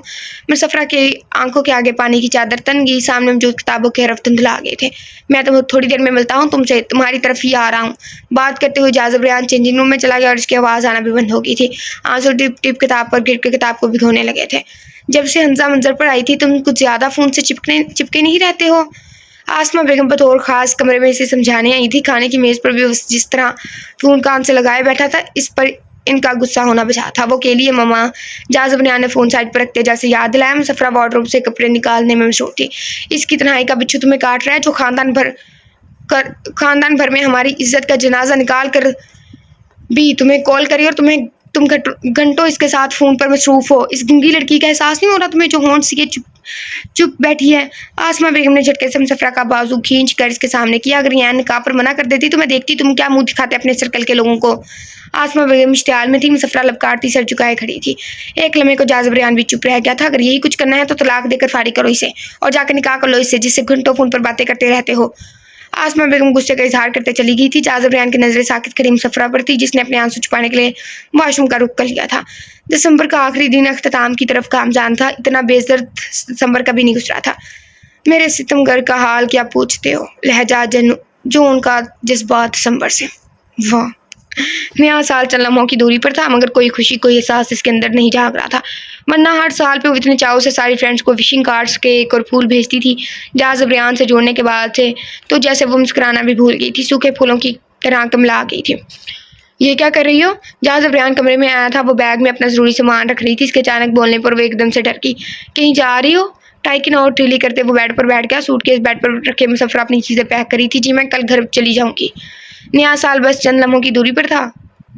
मुसफ्रा के आंखों के आगे पानी की चादर तन गई। सामने मौजूद किताबों के हरफ धुंधला गए थे। मैं तो थोड़ी देर में मिलता हूँ तुमसे, तुम्हारी तरफ ही आ रहा हूँ। बात करते हुए जाज़ब रेहान चेंजिंग रूम में चला गया और इसकी आवाज़ आना भी बंद हो गई थी। आंसू टिप टिप किताब पर गिर के किताब को भिगोने लगे थे। जब से हंजा मंजर पर आई थी तुम कुछ ज़्यादा फ़ोन से चिपके नहीं रहते हो। आसमा बेगम बतौर खास कमरे में इसे समझाने आई थी। खाने की मेज़ पर भी जिस तरह फ़ोन कान से लगाए बैठा था, इस पर इनका गुस्सा होना बचा था। वो केली है ममा। जाज़ब ने फ़ोन साइड पर रखते जैसे याद दिलाया। मुसफ्रा वार्डरोब से कपड़े निकालने में मसरूफ़ थी। इसकी तन्हाई का बिच्छू तुम्हें काट रहा है, जो खानदान भर में हमारी इज्जत का जनाजा निकाल कर भी तुम्हें कॉल करी और तुम घंटों इसके साथ फ़ोन पर मसरूफ़ हो। इस गूंगी लड़की का एहसास नहीं हो रहा तुम्हें, जो होंठ से चुप बैठी है? आसमा बेगम ने झटके से मुसफ्रा का बाजू खींच कर इसके सामने किया। अगर यान निकाह पर मना कर देती तो मैं देखती तुम क्या मुंह दिखाते अपने सर्कल के लोगों को। आसमा बेगम इश्तियाल में थी। मुसफ्रा लपकारती सर झुकाए खड़ी थी। एक लम्हे को जाज़ब रेहान भी चुप रह गया था। अगर यही कुछ करना है तो तलाक देकर फारिग करो इसे और जाकर निकाह कर लो इससे, जिससे घंटों फ़ोन पर बातें करते रहते हो। आसमा बेगम गुस्से का इजहार करते चली गई थी। जाज़ब रेहान की नज़रें साकित खड़ी मुसफ्रा पर थी, जिसने अपने आंसू छुपाने के लिए वॉशरूम का रुख कर लिया था। दिसंबर का आखिरी दिन अख्ताम की तरफ गामजान था। इतना बेदर्द दिसंबर कभी नहीं गुजरा था। मेरे सितमगर का हाल क्या पूछते हो, लहजा जो उनका जज्बात दिसंबर से। वाह, नया साल चंद लम्हों की दूरी पर था, मगर कोई खुशी कोई एहसास इसके अंदर नहीं जाग रहा था। वरना हर साल पे वो इतने चाव से सारी फ्रेंड्स को विशिंग कार्ड्स, केक और फूल भेजती थी। जाज़ब रेहान से जोड़ने के बाद से तो जैसे वो मुस्कुराना भी भूल गई थी, सूखे फूलों की तरह कमला गई थी। ये क्या कर रही हो? जाज़ब रेहान कमरे में आया था। वो बैग में अपना ज़रूरी सामान रख रही थी। इसके अचानक बोलने पर वो एकदम से डर गई। कहीं जा रही हो? टाई की नोट ढीली करते वो बेड पर बैठ गया। सूटकेस बेड पर रखे मुसफ्रा अपनी चीज़ें पैक करी थी। जी मैं कल घर चली जाऊँगी। नया साल बस चंद लम्हों की दूरी पर था।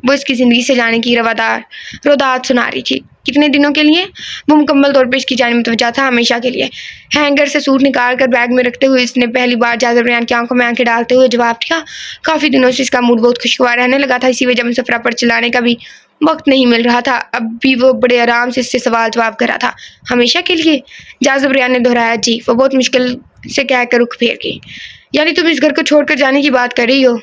वो इसकी ज़िंदगी से जाने की रोदात सुना रही थी। कितने दिनों के लिए? वो मुकम्मल तौर पर इसकी जाने मुतवज्जा था, हमेशा के लिए। हैंगर से सूट निकाल कर बैग में रखते हुए इसने पहली बार जाज़ब रेहान की आंखों में आंखें डालते हुए जवाब दिया। काफ़ी दिनों से इसका मूड बहुत खुशगवार रहने लगा था। इसी वजह मुसफ्रा पर चिल्लाने का भी वक्त नहीं मिल रहा था। अब भी वो बड़े आराम से इससे सवाल जवाब कर रहा था। हमेशा के लिए? जाज़ब रेहान ने दोहराया। जी। वो बहुत मुश्किल से कहकर रुख फेर गई। यानी तुम इस घर को छोड़कर जाने की बात कर रही हो?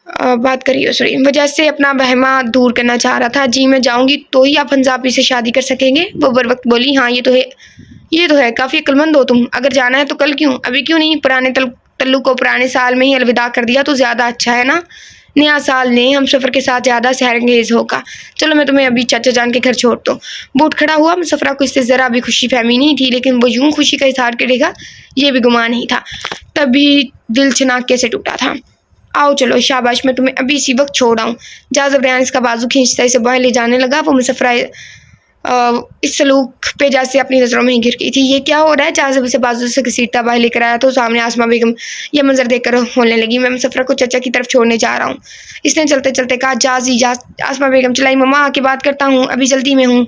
बात करिए सॉरी वजह से अपना वहमा दूर करना चाह रहा था। जी मैं जाऊँगी तो ही आप हंजापी से शादी कर सकेंगे। वो बर वक्त बोली, हाँ ये तो है, काफ़ी अक्लमंद हो तुम। अगर जाना है तो कल क्यों, अभी क्यों नहीं? पुराने तल्लू को पुराने साल में ही अलविदा कर दिया तो ज़्यादा अच्छा है ना। नया साल ने हम सफ़र के साथ ज़्यादा सहरंगेज होगा। चलो मैं तुम्हें अभी चाचा जान के घर छोड़ दूँ। बूट खड़ा हुआ। मुसफ़रा को इससे ज़रा भी खुशी फहमी नहीं थी, लेकिन वो यूं खुशी का इजहार करेगा ये भी गुमान नहीं था। तभी दिल छनाके से टूटा था। आओ चलो शाबाश, मैं तुम्हें अभी इसी वक्त छोड़ आऊँ। जाज़ब रेहान इसका बाजू खींचता इसे बाहर ले जाने लगा। वो मुसफ़रा इस सलूक पे जैसे अपनी नज़रों में ही गिर गई थी। ये क्या हो रहा है? जाज़ब इसे बाजू से घसीटता बाहर लेकर आया तो सामने आसमा बेगम यह मंजर देखकर होने लगी। मैं मुसफ़रा को चाचा की तरफ छोड़ने जा रहा हूँ, इसने चलते चलते कहा। जाजी जा। आसमा बेगम चिल्लाई, मम्मा आके बात करता हूँ, अभी जल्दी में हूँ।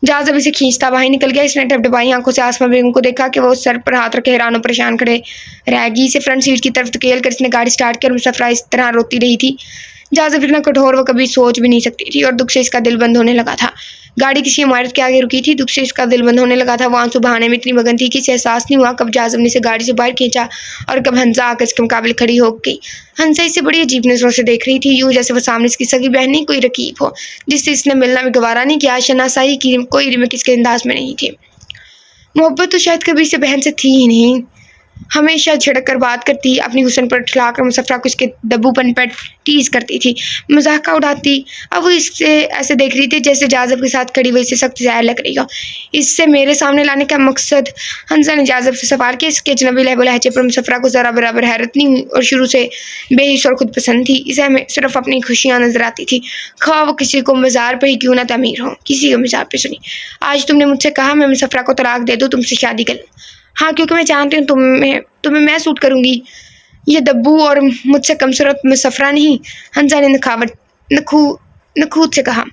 जाज़ब इसे खींचता बाहर निकल गया। इसने डबडबाई आंखों से आसमा बेगम को देखा कि वो सर पर हाथ रखे हैरान और परेशान खड़े रहेगी। इसे फ्रंट सीट की तरफ धकेल कर इसने गाड़ी स्टार्ट की और मुसफ़रा इस तरह रोती रही थी। जाज़ब इतना कठोर वो कभी सोच भी नहीं सकती थी और दुख से इसका दिल बंद होने लगा था। गाड़ी किसी इमारत के आगे रुकी थी। दुख से इसका दिल बंद होने लगा था। वो आंसू बहाने में इतनी मगन थी कि इसे एहसास नहीं हुआ कब जाज़ब ने इसे गाड़ी से बाहर खींचा और कब हंसा आकर इसके मुकाबले खड़ी हो गई। हंसा इसे बड़ी अजीब नज़रों से देख रही थी, यूँ जैसे वो सामने इसकी सगी बहन नहीं कोई रकीब हो जिससे इसने मिलना भी गवारा नहीं किया। शनासाई की कोई रिमक इसके अंदाज में नहीं थी। मोहब्बत तो शायद कभी इसे बहन से थी ही नहीं। हमेशा झिड़क कर बात करती, अपनी हुस्न पर ठिलाकर मुसफ़रा को इसके दब्बूपन पर टीज़ करती थी, मजाक उड़ाती। अब वो इससे ऐसे देख रही थी जैसे जाज़ब के साथ खड़ी हुई इसे सख्त ज़ाहिर लग रही हो। इससे मेरे सामने लाने का मकसद? हंसा ने जाज़ब से सवाल किया। इसके अजनबी लहबो लहजे पर मुसफ़रा को ज़रा बराबर हैरत नहीं हुई और शुरू से बेहिस और खुद पसंद थी। इसे हमें सिर्फ अपनी खुशियाँ नजर आती थी, खा वो किसी को मज़ार पर ही क्यों ना तमीर हो। किसी को मज़ार पर सुनी, आज तुमने मुझसे कहा मैं मुसफ़रा को तलाक दे दूँ, तुमसे शादी कर लूँ। हाँ, क्योंकि मैं जानती हूँ तुम्हें मैं सूट करूँगी। ये दब्बू और मुझसे कमसूरत मुसफ़रा नहीं। हंसा ने नखूत से कहा।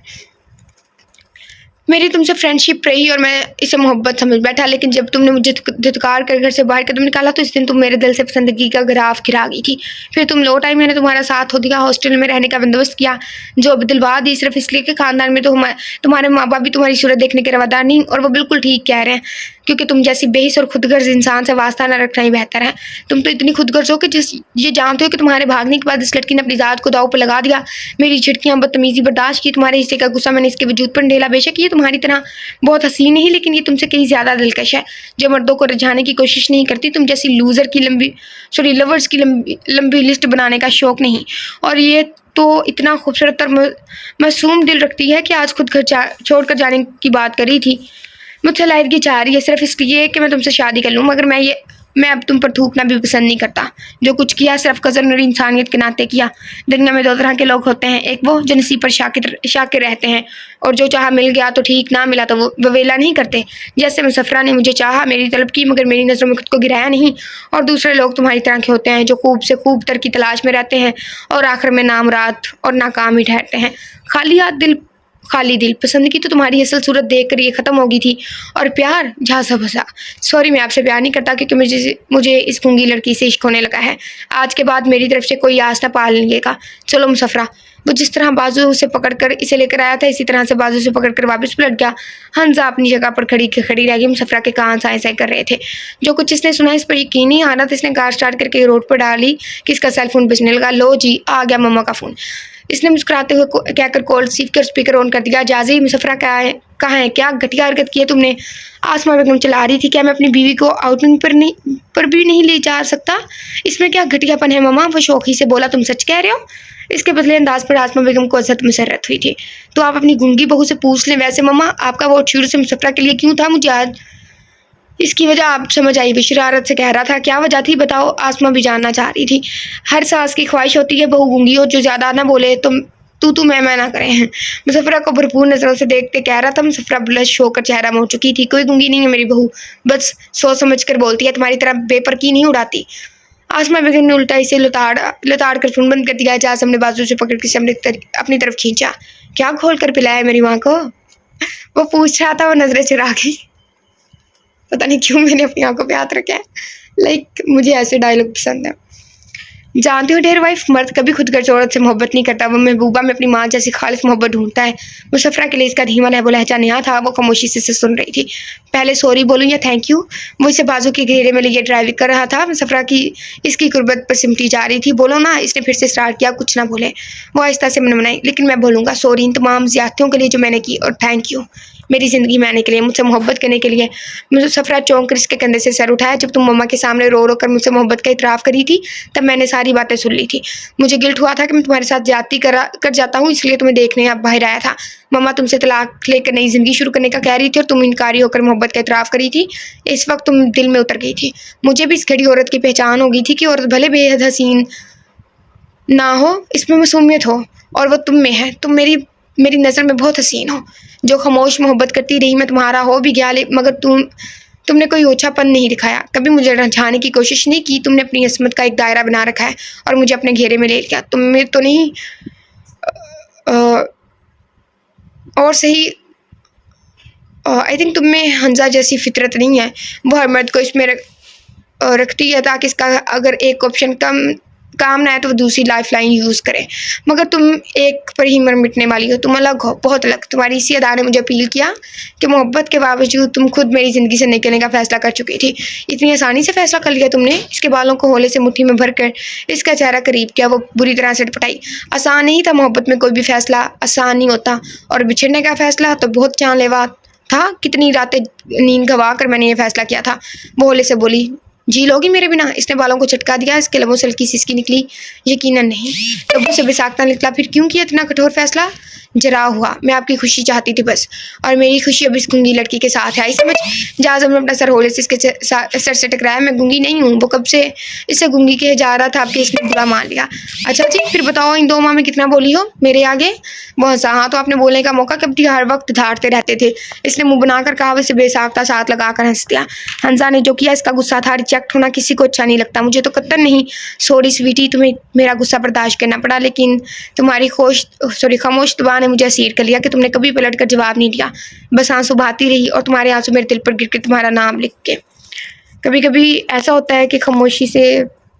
मेरी तुमसे फ्रेंडशिप रही और मैं इसे मोहब्बत समझ बैठा, लेकिन जब तुमने मुझे धुतकार कर घर से बाहर कदम निकाला तो इस दिन तुम मेरे दिल से पसंदगी का घराव गिरा गई थी। फिर तुम लौट आई, मैंने तुम्हारा साथ हो दिया, हॉस्टल में रहने का बंदोबस्त किया जो अब दिलवा दी, सिर्फ इसलिए कि खानदान में तो तुम्हारे माँ बाप भी तुम्हारी सूरत देखने के रवादार नहीं। और वो बिल्कुल ठीक कह रहे हैं, क्योंकि तुम जैसी बेहिस और खुदगर्ज इंसान से वास्ता न रखना ही बेहतर है। तुम तो इतनी खुदगर्ज हो कि ये जानते हो कि तुम्हारे भागने के बाद इस लड़की ने अपनी ज़ात को दाव पर लगा दिया, मेरी झिड़कियाँ बदतमीजी बर्दाश्त की, तुम्हारे हिस्से का गुस्सा मैंने इसके वजूद पर ढेला। बेशक ये तुम्हारी तरह बहुत हसीन नहीं, लेकिन ये तुमसे कहीं ज़्यादा दिलकश है, जो मर्दों को रिझाने की कोशिश नहीं करती। तुम जैसी लवर्स की लंबी लिस्ट बनाने का शौक़ नहीं। और ये तो इतना खूबसूरत और मासूम दिल रखती है कि आज खुद घर छोड़कर जाने की बात करी थी। मुझसे लायदगी चाह रही है सिर्फ इसलिए कि मैं तुमसे शादी कर लूँ, मगर मैं अब तुम पर थूकना भी पसंद नहीं करता। जो कुछ किया सिर्फ कज़न और इंसानियत के नाते किया। दुनिया में दो तरह के लोग होते हैं, एक वो जो नसीब पर शाकिर रहते हैं और जो चाहा मिल गया तो ठीक, ना मिला तो वो ववेला नहीं करते। जैसे मुसफ़रा ने मुझे चाहा, मेरी तलब की, मगर मेरी नज़रों में खुद को गिराया नहीं। और दूसरे लोग तुम्हारी तरह के होते हैं जो खूब से खूब तर की तलाश में रहते हैं और आखिर में नामराद और नाकाम ही ठहरते हैं। खाली दिल। पसंद की तो तुम्हारी असल सूरत देखकर ये ख़त्म हो गई थी। और प्यार झांसा बसा। सॉरी, मैं आपसे प्यार नहीं करता, क्योंकि मुझे इस गूंगी लड़की से इश्क होने लगा है। आज के बाद मेरी तरफ से कोई आस ना पाल लेगा। चलो मुसफ़रा। वो जिस तरह बाजू से पकड़कर इसे लेकर आया था, इसी तरह से बाजू से पकड़कर वापस पलट गया। हंसा अपनी जगह पर खड़ी रह गई। मुसफ़रा के कान साए साए कर रहे थे। जो कुछ इसने सुना इस पर यकीन नहीं आ रहा था। इसने कार स्टार्ट करके रोड पर डाली कि इसका सेल फोन बजने लगा। लो जी, आ गया मम्मा का फ़ोन। इसने मुस्कुराते हुए कहकर कॉल रिसीव कर स्पीकर ऑन कर दिया। जाजी, मुसफ़रा कहाँ है? क्या घटिया हरकत की है तुमने? आसमा बेगम चला रही थी। क्या मैं अपनी बीवी को आउटिंग पर भी नहीं ले जा सकता? इसमें क्या घटियापन है मम्मा? वो शौकी से बोला। तुम सच कह रहे हो? इसके बदले अंदाज पर आसमा बेगम को इज़्ज़त मुसर्रत हुई थी। तो आप अपनी गूंगी बहू से पूछ लें। वैसे मम्मा, आपका वोट शुरू से मुसफ़रा के लिए क्यों था? मुझे आज इसकी वजह आप समझ आई। वो शरारत से कह रहा था। क्या वजह थी बताओ? आसमा भी जानना चाह रही थी। हर सास की ख्वाहिश होती है बहू गूंगी हो, जो ज़्यादा ना बोले, तू मैं ना करें। मुसफ़रा को भरपूर नज़रों से देखते कह रहा था। मुसफ़रा ब्लश होकर चेहरा मोड़ चुकी थी। कोई गूंगी नहीं है मेरी बहू, बस सोच समझ कर बोलती है, तुम्हारी तरह बेपरकी नहीं उड़ाती। आसमा बेगम ने उल्टा इसे लताड़ कर फ़ोन बंद कर दिया। जहाँ हमने बाजू से पकड़ के अपनी तरफ खींचा। क्या खोल कर पिलाया मेरी माँ को? वो पूछ रहा था। वो नज़रें चुरा गई। पता नहीं क्यों मैंने अपनी आंखों पे हाथ रखा है। मुझे ऐसे डायलॉग पसंद है। जानती हो ढेर वाइफ, मर्द कभी खुद गर्ज औरत से मोहब्बत नहीं करता, वो महबूबा में अपनी माँ जैसी खालिस मोहब्बत ढूंढता है। मुसफ्रा के लिए इसका धीमा लहबो लहजा नया था, वो खामोशी से सुन रही थी। पहले सॉरी बोलूं या थैंक यू, वो इसे बाजू के घेरे में लिए ड्राइविंग कर रहा था। मुसफ्रा की इसकी गुर्बत पर सिमटी जा रही थी। बोलो ना, इसने फिर से स्टार्ट किया। कुछ ना बोले, वो आहिस्ता से मनमनाई, लेकिन मैं बोलूँगा सॉरी इन तमाम ज्यादतियों के लिए जो मैंने की, और थैंक यू मेरी ज़िंदगी में आने के लिए, मुझसे मोहब्बत करने के लिए। मुसफ्रा चौंक कर इसके कंधे से सर उठाया। जब तुम मम्मा के सामने रो रो कर मुझसे मोहब्बत का इतराफ़ करी थी, तब मैंने सारी बातें सुन ली थी। मुझे गिल्ट हुआ था कि मैं तुम्हारे साथ ज्यादती कर जाता हूँ, इसलिए तुम्हें देखने अब बाहर आया था। मम्मा तुमसे तलाक लेकर नई ज़िंदगी शुरू करने का कह रही थी और तुम इनकारी होकर मोहब्बत का इतराफ़ करी थी। इस वक्त तुम दिल में उतर गई थी। मुझे भी इस घड़ी औरत की पहचान हो गई थी कि औरत भले बेहद हसीन ना हो, इसमें मासूमियत हो, और वो तुम में है। तुम मेरी मेरी नज़र में बहुत हसीन हो, जो खामोश मोहब्बत करती रही। मैं तुम्हारा हो भी गया, मगर तुमने कोई ओछापन नहीं दिखाया, कभी मुझे रिझाने की कोशिश नहीं की। तुमने अपनी असमत का एक दायरा बना रखा है और मुझे अपने घेरे में ले लिया। तुम में तो नहीं और सही, आई थिंक तुम में हंजा जैसी फितरत नहीं है। वो हर मर्द को इसमें रखती है ताकि इसका अगर एक ऑप्शन काम ना आए तो वो दूसरी लाइफ लाइन यूज़ करे। मगर तुम एक पर ही मर मिटने वाली हो, तुम अलग हो, बहुत अलग। तुम्हारी इसी अदा ने मुझे अपील किया कि मोहब्बत के बावजूद तुम खुद मेरी ज़िंदगी से निकलने का फ़ैसला कर चुकी थी। इतनी आसानी से फ़ैसला कर लिया तुमने। इसके बालों को होले से मुट्ठी में भर कर इसका चेहरा करीब किया। वो बुरी तरह से टपटाई। आसान नहीं था, मोहब्बत में कोई भी फ़ैसला आसान नहीं होता, और बिछड़ने का फ़ैसला तो बहुत जानलेवा था। कितनी रातें नींद गंवा कर मैंने ये फ़ैसला किया था। वो होले से बोली, जी लोगी मेरे बिना? इसने बालों को झटका दिया। इसके लबों से हल्की सिसकी निकली, यकीनन नहीं। लबों से बिसाकता निकला। फिर क्यों किया इतना कठोर फैसला? जरा हुआ, मैं आपकी खुशी चाहती थी बस, और मेरी खुशी अब इस गूंगी लड़की के साथ है। आई समझ? जाज़ब ने अपना सर होले से इसके सर से टकराया। मैं गूंगी नहीं हूँ, वो कब से इससे गूंगी कहे जा रहा था, आपके इसने बुरा मान लिया। अच्छा जी, फिर बताओ इन 2 माह में कितना बोली हो मेरे आगे? वो हंसा। हाँ तो आपने बोलने का मौका कब दिया? हर वक्त धारते रहते थे। इसने मुंह बनाकर कहा। वैसे बेसाख्ता साथ लगाकर हंस दिया। हंसा ने जो किया इसका गुस्सा था। रिजेक्ट होना किसी को अच्छा नहीं लगता। मुझे तो कतई नहीं। सॉरी स्वीटी, तुम्हें मेरा गुस्सा बर्दाश्त करना पड़ा, लेकिन तुम्हारी खामोश जुबान ने मुझे असीर कर लिया कि तुमने कभी पलट कर जवाब नहीं दिया। बस आंसू बहाती रही, और तुम्हारे आंसू मेरे दिल पर गिर के तुम्हारा नाम लिख के। कभी कभी ऐसा होता है कि खामोशी से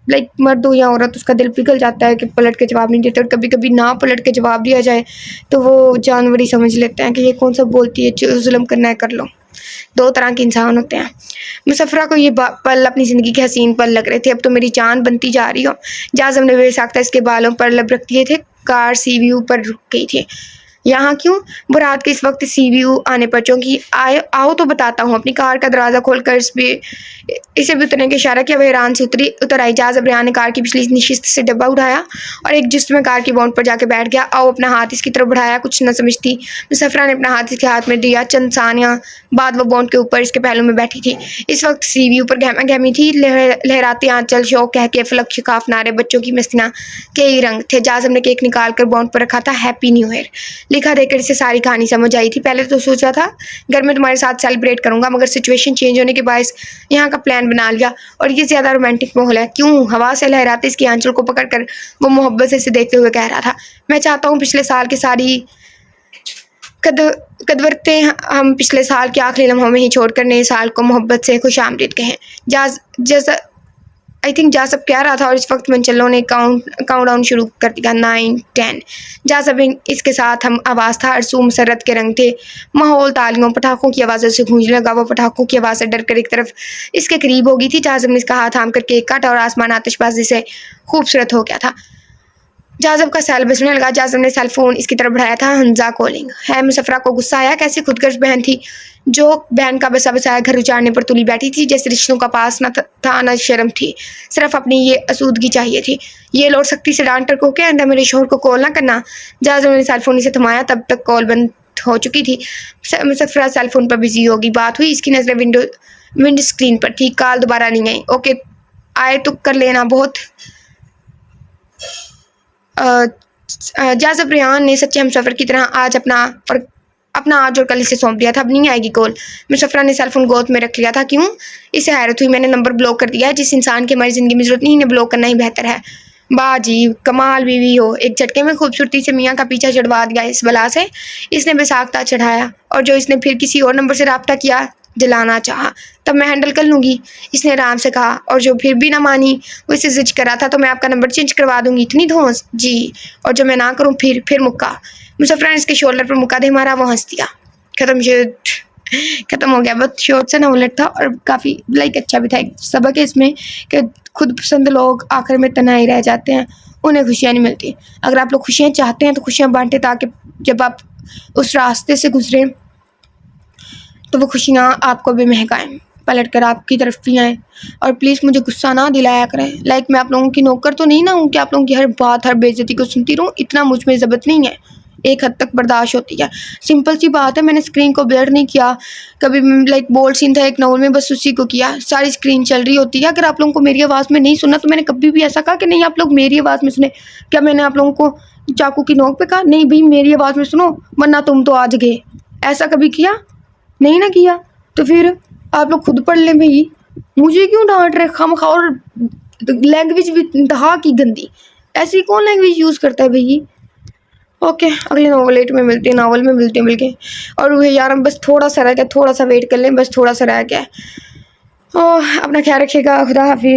लाइक मर्द हो या औरत, उसका दिल पिघल जाता है कि पलट के जवाब नहीं देते, और कभी कभी ना पलट के जवाब दिया जाए तो वो जानवर ही समझ लेते हैं कि ये कौन सा बोलती है, जो जुल्म करना है कर लो। 2 तरह के इंसान होते हैं। मुसफ्रा को ये पल अपनी ज़िंदगी के हसीन पल लग रहे थे। अब तो मेरी जान बनती जा रही हो। जाज़ब ने बेसाख्ता इसके बालों पर लब रख दिए थे। कार सीवीयू पर रुक गई थी। यहाँ क्यों? वो रात के इस वक्त सीवीयू आने पर चौंकी। आओ तो बताता हूँ। अपनी कार का दरवाज़ा खोलकर इसे भी उतरने का इशारा किया। वह हैरान से उतर आई। जाज़ब रेहान ने कार की पिछली नशिस्त से डब्बा उठाया और एक जुस्त में कार की बाउंड पर जाके बैठ गया। आओ, अपना हाथ इसकी तरफ बढ़ाया। कुछ न समझती मुसफ्रा ने अपना हाथ इसके हाथ में दिया। चंद सानिया बाद वो बाउंड के ऊपर इसके पहलू में बैठी थी। इस वक्त सीवीयू पर गहमा गहमी थी। लहराते आंचल, शौक कह के, फलक शिकाफ नारे, बच्चों की मस्तियाँ, कई रंग थे। जाज़ब ने केक निकाल कर बाउंड पर रखा था। हैप्पी न्यू ईयर लिखा देकर इसे सारी कहानी समझ आई थी। पहले तो सोचा था घर में तुम्हारे साथ सेलिब्रेट करूंगा, मगर सिचुएशन चेंज होने के बायस यहाँ का प्लान बना लिया, और ये ज़्यादा रोमांटिक माहौल है। क्यों? हवा से लहराते इसकी आंचल को पकड़कर वो मोहब्बत से इसे देखते हुए कह रहा था, मैं चाहता हूँ पिछले साल की सारी कदवरतें हम पिछले साल के आखिरी लम्हों में ही छोड़कर नए साल को मोहब्बत से खुशामदीद कहें। आई थिंक जाज़ब कह रहा था, और इस वक्त मंचलों ने काउंटडाउन शुरू कर दिया। 9, 10। जाज़ब इसके साथ हम आवाज़ था। अरसू मसरत के रंग थे। माहौल तालियों पटाखों की आवाज़ों से गूंजने लगा। वो पटाखों की आवाज़ से डर कर एक तरफ इसके करीब हो गई थी। जाज़ब ने इसका हाथ थाम कर केक काटा और आसमान आतिशबाजी से खूबसूरत हो गया था। जाज़ब का सैल बजने लगा। जाज़ब ने सेल फोन इसकी तरफ बढ़ाया था। हंजा कॉलिंग है। मुसफ्रा को गुस्सा आया। कैसी खुदगर्ज बहन थी, जो बहन का बसा बसाया घर उजाड़ने पर तुली बैठी थी। जैसे रिश्तों का पास न था न शर्म थी, सिर्फ अपनी ये आसूदगी चाहिए थी। ये लोड सख्ती से डांट कर को के अंदर मेरे शोहर को कॉल ना करना। जाज़ब ने सेल फोन इसे थमाया। तब तक कॉल बंद हो चुकी थी। मुसफ्रा सेल फोन पर बिजी होगी। बात हुई। इसकी नज़रें विंड स्क्रीन पर थी। कॉल दोबारा नहीं आई। ओके, आए तो कर लेना। बहुत जाज़ब रेहान ने सच्चे हमसफ़र की तरह आज अपना आज और कल इसे सौंप दिया था। अब नहीं आएगी कॉल। मुसफ्रा ने सेलफोन गोद में रख लिया था। क्यों? इसे हैरत हुई। मैंने नंबर ब्लॉक कर दिया है। जिस इंसान की हमारी ज़िंदगी में ज़रूरत नहीं, इन्हें ब्लॉक करना ही बेहतर है। बाजी कमाल बीवी हो। एक झटके में खूबसूरती से मियाँ का पीछा छुड़वा दिया इस बला से। इसने बेसाख्ता चढ़ाया, और जो इसने फिर किसी और नंबर से रब्ता किया जलाना चाहा, तब मैं हैंडल कर लूँगी। इसने आराम से कहा, और जो फिर भी ना मानी वो इसे जिद करा था तो मैं आपका नंबर चेंज करवा दूँगी। इतनी धौंस जी, और जो मैं ना करूँ फिर मुक्का। मुसफ़्फ़र ने इसके शोल्डर पर मुक्का दे मारा, वो हंस दिया। ख़त्म हो गया। बहुत शॉर्ट सा नॉवलेट था और काफ़ी अच्छा भी था। एक सबक है इसमें कि खुद पसंद लोग आखिर में तन्हा ही रह जाते हैं, उन्हें खुशियाँ नहीं मिलती। अगर आप लोग खुशियाँ चाहते हैं तो खुशियाँ बाँटें, ताकि जब आप उस रास्ते से गुज़रें तो वो खुशियाँ आपको भी महकाएँ, पलट कर आपकी तरफ भी आएँ। और प्लीज़ मुझे गुस्सा ना दिलाया करें। मैं आप लोगों की नौकर तो नहीं ना हूँ कि आप लोगों की हर बात, हर बेइज़्ज़ती को सुनती रहूँ। इतना मुझ में ज़ब्त नहीं है, एक हद तक बर्दाश्त होती है। सिंपल सी बात है, मैंने स्क्रीन को ब्लर नहीं किया कभी। बोल्ड सीन था एक नॉवल में, बस उसी को किया। सारी स्क्रीन चल रही होती है। अगर आप लोगों को मेरी आवाज़ में नहीं सुनना तो मैंने कभी भी ऐसा कहा कि नहीं आप लोग मेरी आवाज़ में सुने? क्या मैंने आप लोगों को चाकू की नोक पे कहा नहीं भाई मेरी आवाज़ में सुनो वरना तुम तो आज गए? ऐसा कभी किया? नहीं ना किया। तो फिर आप लोग खुद पढ़ लें भाई, मुझे क्यों डांट रहे खामखा। और लैंग्वेज भी इंतहा की गंदी, ऐसी कौन लैंग्वेज यूज़ करता है भाई? ओके, अगले नॉवलेट में मिलते हैं, नावल में मिलते हैं बल्कि। और वो यार हम बस थोड़ा सा रह गया, थोड़ा सा वेट कर लें, बस थोड़ा सा रह गया। अपना ख्याल रखिएगा, खुदा हाफिज़।